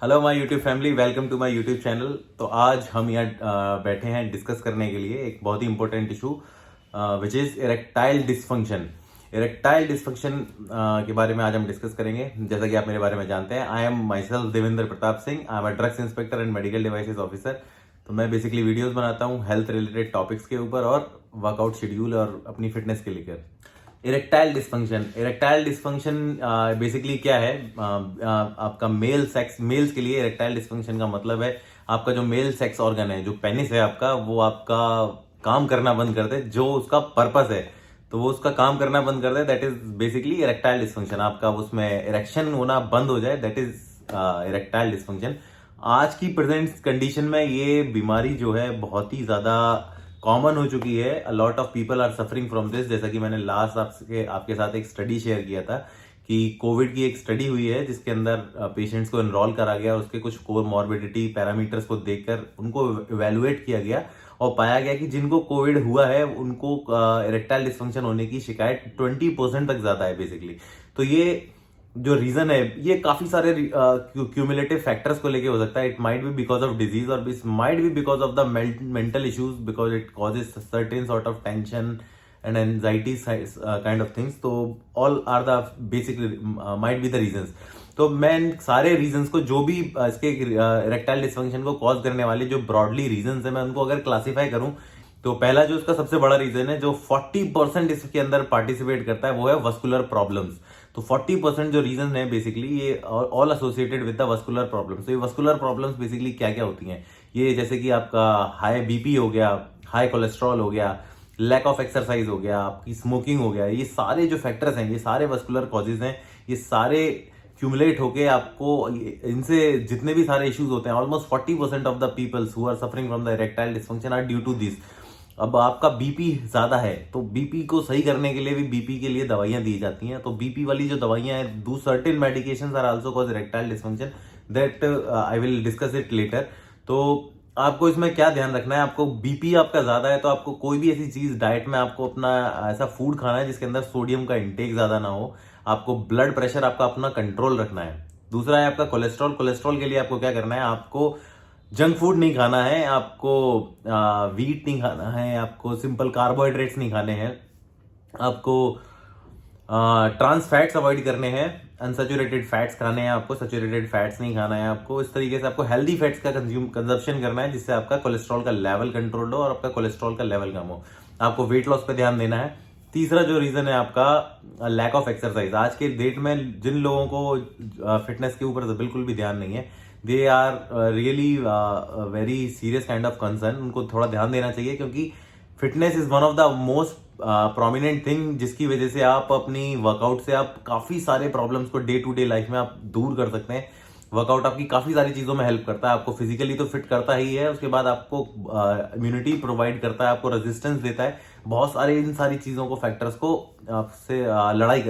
Hello my YouTube family, welcome to my YouTube channel. तो आज हम यहाँ बैठे हैं डिस्कस करने के लिए एक बहुत ही important issue which is erectile dysfunction. Erectile dysfunction के बारे में आज हम डिस्कस करेंगे। जैसा कि आप मेरे बारे में जानते हैं, I am my self Devendra Pratap Singh. I am a drugs inspector and medical devices officer. तो मैं बेसिकली वीडियोस बनाता हूँ हेल्थ रिलेटेड टॉपिक्स के ऊपर और वर्कआउट शेड्यूल और अपनी फिटनेस के लेकर। इरेक्टाइल डिस्फंक्शन बेसिकली क्या है? आपका मेल्स के लिए इरेक्टाइल डिस्फंक्शन का मतलब है आपका जो मेल सेक्स ऑर्गन है, जो पेनिस है आपका, वो आपका काम करना बंद कर दे, जो उसका पर्पस है तो वो उसका काम करना बंद कर दे। That is basically erectile dysfunction. आपका उसमें इरेक्शन होना बंद हो जाए, दैट इज इरेक्टाइल डिस्फंक्शन। आज की प्रेजेंट कंडीशन में ये बीमारी जो है बहुत ही ज्यादा कॉमन हो चुकी है। A lot of people are suffering from this. जैसा कि मैंने लास्ट आपके साथ एक स्टडी शेयर किया था कि कोविड की एक स्टडी हुई है जिसके अंदर पेशेंट्स को एनरोल करा गया और उसके कुछ कोर मॉर्बिडिटी पैरामीटर्स को देखकर उनको इवेलुएट किया गया और पाया गया कि जिनको कोविड हुआ है उनको इरेक्टाइल डिस्फंक्शन होने की शिकायत 20% तक ज्यादा है बेसिकली। तो ये जो रीजन है ये काफी सारे क्यूमुलेटिव फैक्टर्स को लेके हो सकता है। It might be because of disease और it might be because of the mental issues, because it causes certain sort of tension and anxiety kind of things. तो all are the basic might be the reasons. तो मैं इन सारे reasons को, जो भी इसके erectile dysfunction को cause करने वाले जो ब्रॉडली रीजंस है, मैं उनको अगर क्लासीफाई करूं तो पहला जो इसका सबसे बड़ा रीजन है, जो 40% इसके अंदर पार्टिसिपेट करता है, वो है वस्कुलर प्रॉब्लम्स। तो 40% जो रीजन है बेसिकली ये all associated with the vascular problems. तो ये वस्कुलर प्रॉब्लम्स बेसिकली क्या क्या होती हैं? ये जैसे कि आपका हाई बीपी हो गया, हाई कोलेस्ट्रॉल हो गया, लैक ऑफ एक्सरसाइज हो गया, आपकी स्मोकिंग हो गया। ये सारे जो फैक्टर्स हैं, ये सारे वस्कुलर कॉजेज हैं। ये सारे क्यूमुलेट होके आपको इनसे जितने भी सारे इश्यूज होते हैं, almost 40% of the peoples who are suffering from the erectile dysfunction are due to this. अब आपका बीपी ज्यादा है तो बीपी को सही करने के लिए भी बीपी के लिए दवाइयां दी जाती हैं। तो बीपी वाली जो दवाइयां हैं, दो certain medications are also cause erectile dysfunction, that I will discuss it later. तो आपको इसमें क्या ध्यान रखना है? आपको बीपी आपका ज्यादा है तो आपको कोई भी ऐसी चीज डाइट में आपको अपना ऐसा फूड खाना है जिसके अंदर सोडियम का इंटेक ज्यादा ना हो। आपको ब्लड प्रेशर आपका अपना कंट्रोल रखना है। दूसरा है आपका कोलेस्ट्रॉल। कोलेस्ट्रॉल के लिए आपको क्या करना है? आपको जंक फूड नहीं खाना है, आपको वीट नहीं खाना है, आपको सिंपल कार्बोहाइड्रेट्स नहीं खाने हैं, आपको ट्रांस फैट्स अवॉइड करने हैं, अनसेचुरेटेड फैट्स खाने हैं, आपको सेचुरेटेड फैट्स नहीं खाना है। आपको इस तरीके से आपको हेल्दी फैट्स का कंजप्शन करना है जिससे आपका कोलेस्ट्रॉल का लेवल कंट्रोल हो और आपका कोलेस्ट्रॉल का लेवल कम हो। आपको वेट लॉस पे ध्यान देना है। तीसरा जो रीजन है आपका लैक ऑफ एक्सरसाइज। आज के डेट में जिन लोगों को फिटनेस के ऊपर बिल्कुल भी ध्यान नहीं है, they are really very serious kind of concern. उनको थोड़ा ध्यान देना चाहिए क्योंकि fitness is one of the most prominent thing जिसकी वजह से आप अपनी वर्कआउट से आप काफी सारे प्रॉब्लम्स को डे टू डे लाइफ में आप दूर कर सकते हैं। वर्कआउट आपकी काफी सारी चीजों में हेल्प करता है। आपको फिजिकली तो फिट करता ही है, उसके बाद आपको इम्यूनिटी प्रोवाइड करता है, आपको रेजिस्टेंस देता है, बहुत सारे इन सारी चीजों को फैक्टर्स को आपसे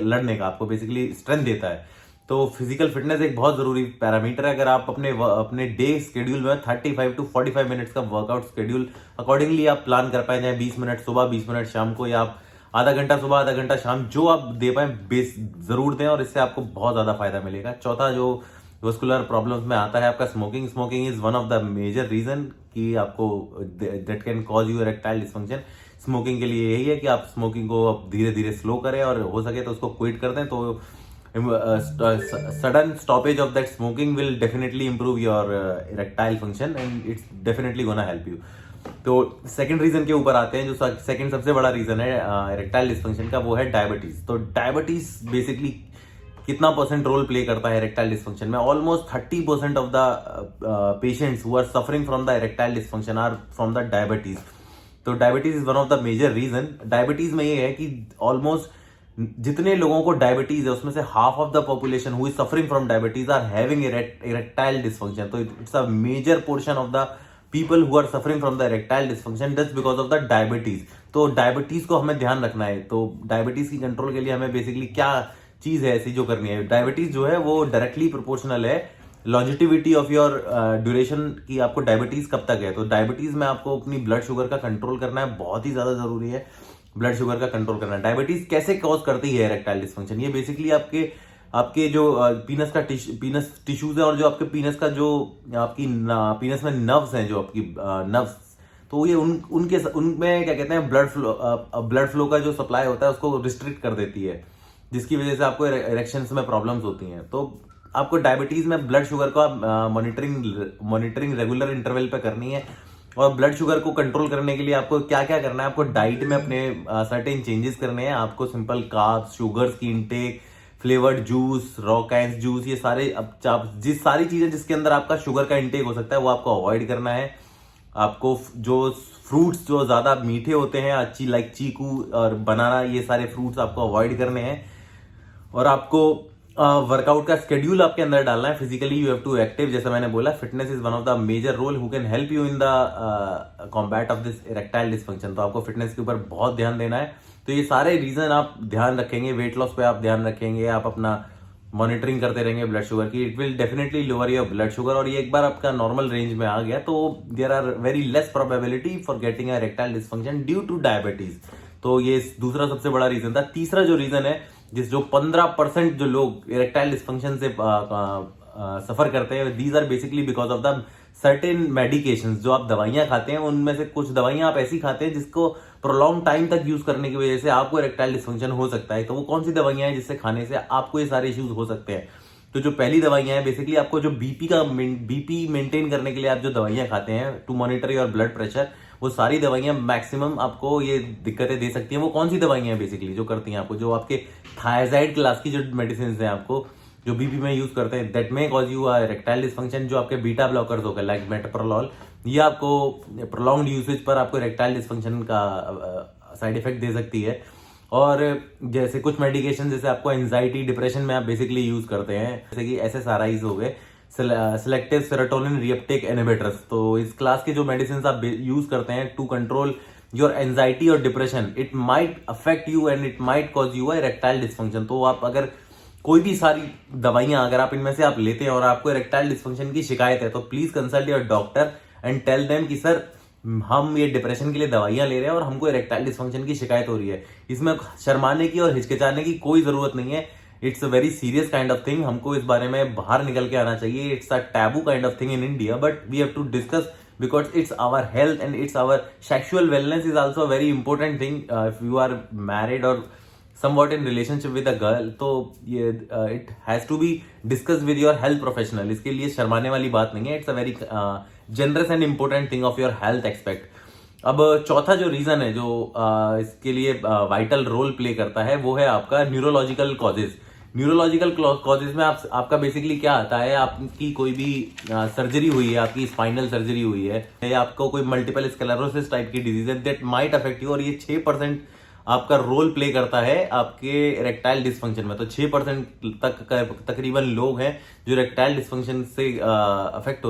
लड़ने का आपको बेसिकली स्ट्रेंथ देता है। तो फिजिकल फिटनेस एक बहुत जरूरी पैरामीटर है। अगर आप अपने डे स्केड्यूल में 35 टू 45 मिनट्स का वर्कआउट स्केड्यूल अकॉर्डिंगली आप प्लान कर पाए, चाहे 20 मिनट सुबह, 20 मिनट शाम को, या आप आधा घंटा सुबह, आधा घंटा शाम, जो आप दे पाए बेस जरूर दें और इससे आपको बहुत ज्यादा फायदा मिलेगा। चौथा जो वस्कुलर प्रॉब्लम्स में आता है आपका smoking. Smoking is one of the major reason कि आपको that can cause you erectile dysfunction. Smoking के लिए यही है कि आप स्मोकिंग को धीरे धीरे स्लो करें और हो सके तो उसको क्विट कर दें। तो sudden stoppage of that smoking will definitely improve your erectile function and it's definitely gonna help you। तो सेकंड रीजन के ऊपर आते हैं। जो सेकंड सबसे बड़ा रीजन है इरेक्टाइल डिसफंक्शन का, वो है डायबिटीज। तो डायबिटीज बेसिकली कितना परसेंट रोल प्ले करता है इरेक्टाइल डिसफंक्शन में? Almost 30% of the patients who are suffering from the erectile dysfunction are from the diabetes. तो diabetes is one of the major reason. Diabetes में ये है कि ऑलमोस्ट जितने लोगों को डायबिटीज है उसमें से half of the population who is suffering from diabetes are having erectile dysfunction. तो it's a major portion of the people who are suffering from the erectile dysfunction just because of the diabetes. तो diabetes को हमें ध्यान रखना है। तो diabetes की control के लिए हमें बेसिकली क्या चीज है ऐसी जो करनी है? डायबिटीज जो है वो डायरेक्टली प्रोपोर्शनल है लॉन्जिटिविटी ऑफ योर ड्यूरेशन की आपको डायबिटीज कब तक है। तो डायबिटीज में आपको अपनी ब्लड शुगर का कंट्रोल करना है, बहुत ही ज्यादा जरूरी है ब्लड शुगर का कंट्रोल करना। डायबिटीज कैसे कॉज करती है इरेक्टाइल डिसफंक्शन? ये बेसिकली आपके आपके जो पीनस का पीनस टिश्यूज है और जो आपके पीनस का जो आपकी पीनस में नर्व्स हैं, जो आपकी नर्व्स, तो ये उनमें क्या कहते हैं, ब्लड फ्लो का जो सप्लाई होता है उसको रिस्ट्रिक्ट कर देती है, जिसकी वजह से आपको इरेक्शंस में प्रॉब्लम्स होती हैं। तो आपको डायबिटीज में ब्लड शुगर को आप मॉनिटरिंग रेगुलर इंटरवल पे करनी है। और ब्लड शुगर को कंट्रोल करने के लिए आपको क्या क्या करना है, आपको डाइट में अपने सर्टेन चेंजेस करने हैं। आपको सिंपल कार्ब्स, शुगर्स की intake, flavoured juice, raw cans juice, ये सारे जिस सारी चीजें जिसके अंदर आपका शुगर का इंटेक हो सकता है वो आपको अवॉइड करना है। आपको जो फ्रूट्स जो ज्यादा मीठे होते हैं, अच्छी लाइक चीकू और बनाना, ये सारे फ्रूट्स आपको अवॉइड करने हैं। और आपको वर्कआउट का स्केड्यूल आपके अंदर डालना है। Physically you have to active, जैसे मैंने बोला, fitness is one of the major role who can help you in the combat of this erectile dysfunction. तो आपको फिटनेस के ऊपर बहुत ध्यान देना है। तो ये सारे रीजन आप ध्यान रखेंगे, वेट लॉस पे आप ध्यान रखेंगे, आप अपना मॉनिटरिंग करते रहेंगे ब्लड शुगर की, it will definitely lower your blood sugar. और ये एक बार आपका नॉर्मल रेंज में आ गया तो there are very less probability for getting erectile dysfunction due to diabetes. तो ये दूसरा सबसे बड़ा रीजन था। तीसरा जो रीजन है, जो 15% जो लोग इरेक्टाइल डिस्फंक्शन से सफर करते हैं, these are basically because of the certain medications. जो आप दवाइयां खाते हैं उनमें से कुछ दवाइयां आप ऐसी खाते हैं जिसको प्रोलॉन्ग टाइम तक यूज करने की वजह से आपको इरेक्टाइल डिस्फंक्शन हो सकता है। तो वो कौन सी दवाइयां हैं जिससे खाने से आपको ये सारे इश्यूज हो सकते हैं? तो जो पहली दवाइयां हैं, बेसिकली आपको जो बीपी मेंटेन करने के लिए आप जो दवाइयां खाते हैं to monitor your blood pressure, वो सारी दवाइयां मैक्सिमम आपको ये दिक्कतें दे सकती हैं। वो कौन सी दवाइयां हैं बेसिकली जो करती हैं आपको, जो आपके थायराइड क्लास की जो मेडिसिन हैं आपको जो बीपी में यूज करते हैं, दैट में कॉज यू इरेक्टाइल डिस्फंक्शन। जो आपके बीटा ब्लॉकर्स हो गए लाइक मेटोप्रोलॉल, ये आपको प्रोलॉन्ग्ड यूसेज पर आपको इरेक्टाइल डिस्फंक्शन का साइड इफेक्ट दे सकती है। और जैसे कुछ मेडिकेशन जैसे आपको एंजाइटी डिप्रेशन में आप बेसिकली यूज करते हैं, जैसे कि SSRIs हो गए, सिलेक्टिव सेरोटोनिन रीअपटेक इनहिबिटर्स। तो इस क्लास के जो मेडिसिन आप यूज करते हैं टू कंट्रोल योर एंजाइटी और depression, it might affect you and it might cause you erectile dysfunction. तो आप अगर कोई भी सारी दवाइयां अगर आप इनमें से आप लेते हैं और आपको इरेक्टाइल डिस्फंक्शन की शिकायत है, तो please consult your doctor and tell them कि सर हम ये डिप्रेशन के लिए दवाइयां ले रहे हैं और हमको इरेक्टाइल डिस्फंक्शन की शिकायत हो रही है। इसमें शर्माने की और हिचकिचाने की कोई जरूरत नहीं है। It's a very serious kind of thing. हमको इस बारे में बाहर निकल के आना चाहिए। It's a taboo kind of thing in India, but we have to discuss because it's our health and it's our sexual wellness is also a very important thing. If you are married or somewhat in relationship with a girl, तो ये it has to be discussed with your health professional. इसके लिए शर्माने वाली बात नहीं है। It's a very generous and important thing of your health aspect. अब चौथा जो रीजन है जो इसके लिए वाइटल रोल प्ले करता है, वो है आपका न्यूरोलॉजिकल कॉजेज। न्यूरोलॉजिकल कॉजेज में आपका बेसिकली क्या आता है, आपकी कोई भी सर्जरी हुई है, आपकी स्पाइनल सर्जरी हुई है, या आपको कोई मल्टीपल स्क्लेरोसिस टाइप की डिजीज है, दैट माइट अफेक्ट यू। और ये 6% आपका रोल प्ले करता है आपके इरेक्टाइल डिस्फंक्शन में। तो 6% तक तकरीबन लोग हैं जो इरेक्टाइल डिस्फंक्शन से अफेक्ट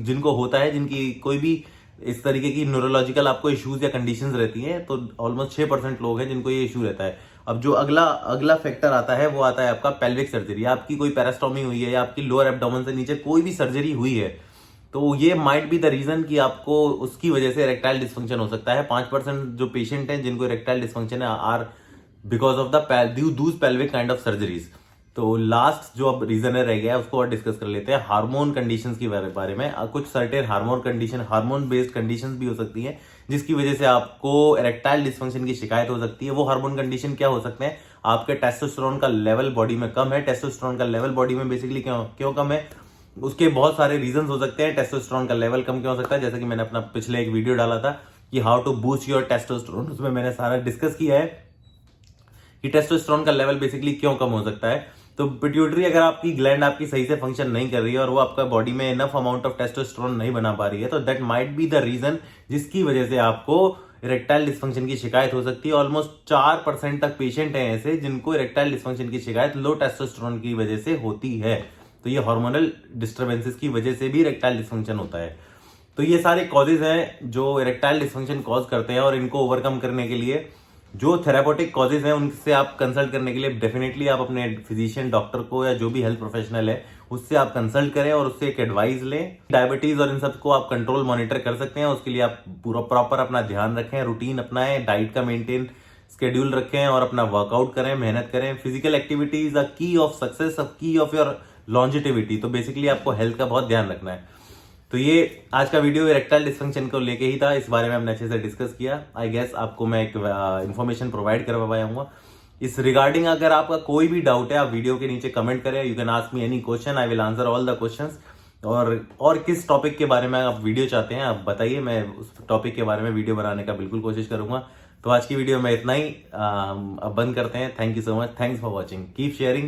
जिनको होता है, जिनकी कोई भी इस तरीके की न्यूरोलॉजिकल आपको इश्यूज या कंडीशंस रहती हैं। तो ऑलमोस्ट 6% लोग हैं जिनको ये इशू रहता है। अब जो अगला फैक्टर आता है वो आता है आपका पेल्विक सर्जरी। आपकी कोई पैरास्टोमी हुई है या आपकी लोअर एब्डोमेन से नीचे कोई भी सर्जरी हुई है, तो ये माइट बी द रीजन कि आपको उसकी वजह से इरेक्टाइल डिस्फंक्शन हो सकता है। 5% जो पेशेंट हैं जिनको इरेक्टाइल डिस्फंक्शन है are because of those pelvic kind of surgeries. तो लास्ट जो अब रीजन है रह गया है उसको और डिस्कस कर लेते हैं, हार्मोन कंडीशंस के बारे में। कुछ सर्टेन हार्मोन बेस्ड कंडीशंस भी हो सकती हैं जिसकी वजह से आपको इरेक्टाइल डिस्फंक्शन की शिकायत हो सकती है। वो हार्मोन कंडीशन क्या हो सकते हैं? आपके टेस्टोस्टेरोन का लेवल बॉडी में कम है। टेस्टोस्टेरोन का लेवल बॉडी में बेसिकली क्यों कम है, उसके बहुत सारे रीजन हो सकते हैं। टेस्टोस्टेरोन का लेवल कम क्यों हो सकता है, जैसे कि मैंने अपना पिछले एक वीडियो डाला था कि how to boost your testosterone, उसमें मैंने सारा डिस्कस किया है कि टेस्टोस्टेरोन का लेवल बेसिकली क्यों कम हो सकता है। तो पिट्यूटरी अगर आपकी ग्लैंड आपकी सही से फंक्शन नहीं कर रही है और वो आपका बॉडी में इनफ अमाउंट ऑफ टेस्टोस्टेरोन नहीं बना पा रही है, तो that might be the reason जिसकी वजह से आपको इरेक्टाइल डिस्फंक्शन की शिकायत हो सकती है। ऑलमोस्ट 4% तक पेशेंट हैं ऐसे जिनको इरेक्टाइल डिस्फंक्शन की शिकायत लो टेस्टोस्टेरोन की वजह से होती है। तो ये हार्मोनल डिस्टर्बेंसेस की वजह से भी इरेक्टाइल डिस्फंक्शन होता है। तो ये सारे कॉजेज हैं जो इरेक्टाइल डिस्फंक्शन कॉज करते हैं, और इनको ओवरकम करने के लिए जो थेरापेटिक कॉजेज हैं उनसे आप कंसल्ट करने के लिए डेफिनेटली आप अपने फिजिशियन, डॉक्टर को या जो भी हेल्थ प्रोफेशनल है उससे आप कंसल्ट करें और उससे एक एडवाइस लें। डायबिटीज और इन सब को आप कंट्रोल मॉनिटर कर सकते हैं। उसके लिए आप पूरा प्रॉपर अपना ध्यान रखें, रूटीन अपनाएं, डाइट का मेंटेन, स्केड्यूल रखें और अपना वर्कआउट करें, मेहनत करें। फिजिकल एक्टिविटी इज अ की ऑफ सक्सेस, अ की ऑफ योर लॉन्जिटिविटी। तो बेसिकली आपको हेल्थ का बहुत ध्यान रखना है। तो ये आज का वीडियो इरेक्टाइल डिस्फंक्शन को लेके ही था, इस बारे में हमने अच्छे से डिस्कस किया। आई गेस आपको मैं एक इन्फॉर्मेशन प्रोवाइड करवा पाया हूँ इस रिगार्डिंग। अगर आपका कोई भी डाउट है, आप वीडियो के नीचे कमेंट करें। You can ask me any question, I will answer all the questions. और किस टॉपिक के बारे में आप वीडियो चाहते हैं आप बताइए, मैं उस टॉपिक के बारे में वीडियो बनाने का बिल्कुल कोशिश करूंगा। तो आज की वीडियो में इतना ही, अब बंद करते हैं। Thank you so much, thanks for watching, keep sharing.